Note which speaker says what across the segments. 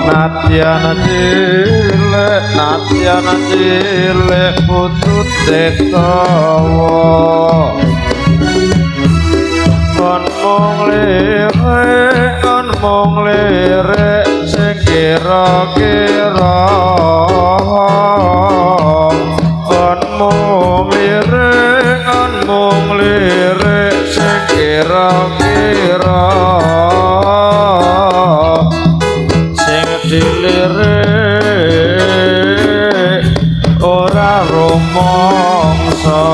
Speaker 1: Nadyan cilik putut detawa kon mung lirik sing kira-kira kon mung lirik sing kira-kira sing dilirik ora rumangsa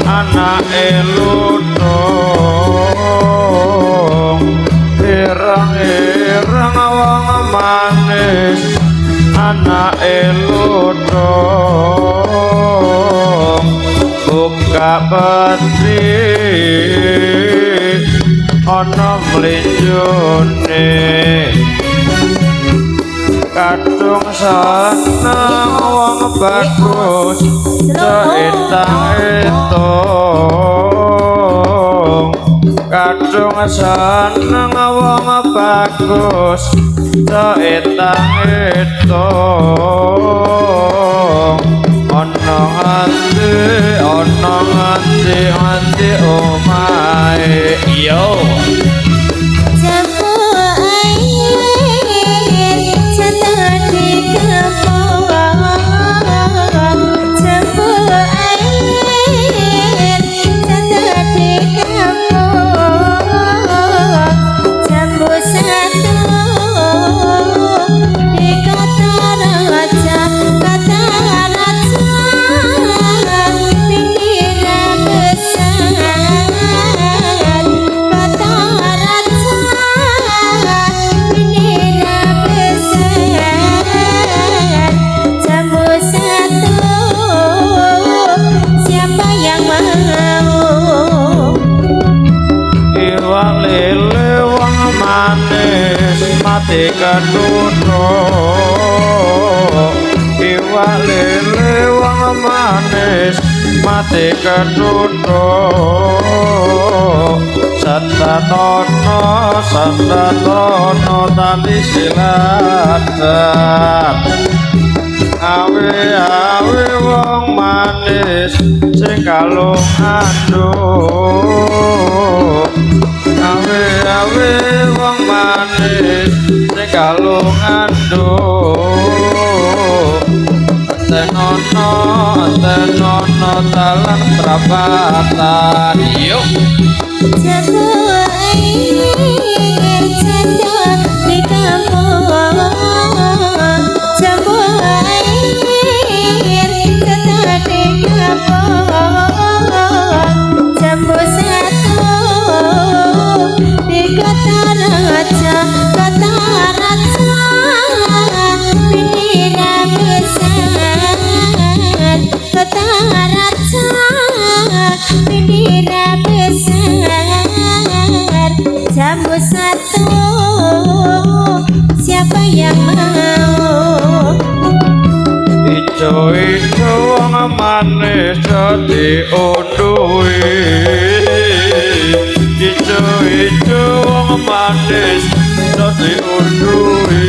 Speaker 1: anake lutung ireng-ireng wong manis anake lutung buka petri ana mlinjone kadung seneng wong bagus ceitang-itung kadung seneng wong bagus ceitang-itung ana nganti omahe yo mati ketutuk iwak lele wong manis mati ketutuk sandatono tali siladat awe wong manis sing kalung anduk awe wong manis sing kalung anduk tenono talan prapatan yuk
Speaker 2: jago air jatuh di kampung jago air jatuh di kampung jambu satu di kota raja pinggir besar kota raja pinggir besar jambu satu siapa yang mau
Speaker 1: ijo wong manis diunduhi ijo wong manis diunduhi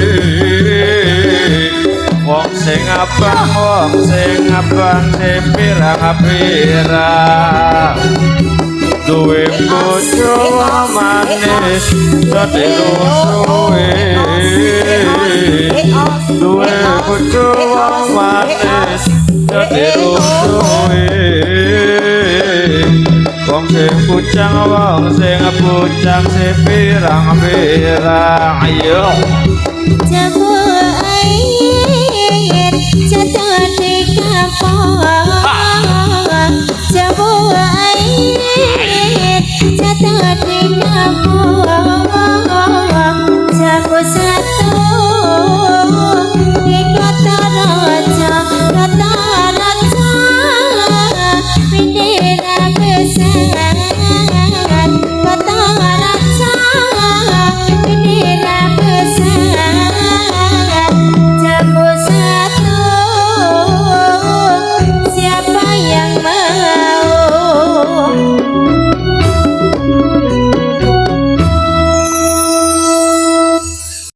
Speaker 1: wong sing abang sing pirang-pirang duwe bojo manis dirusuhi bujang wong sing bujang pirang-pirang ayo
Speaker 2: Jabu air jatuh di kampung Jabu air jatuh di kampung Jabu satu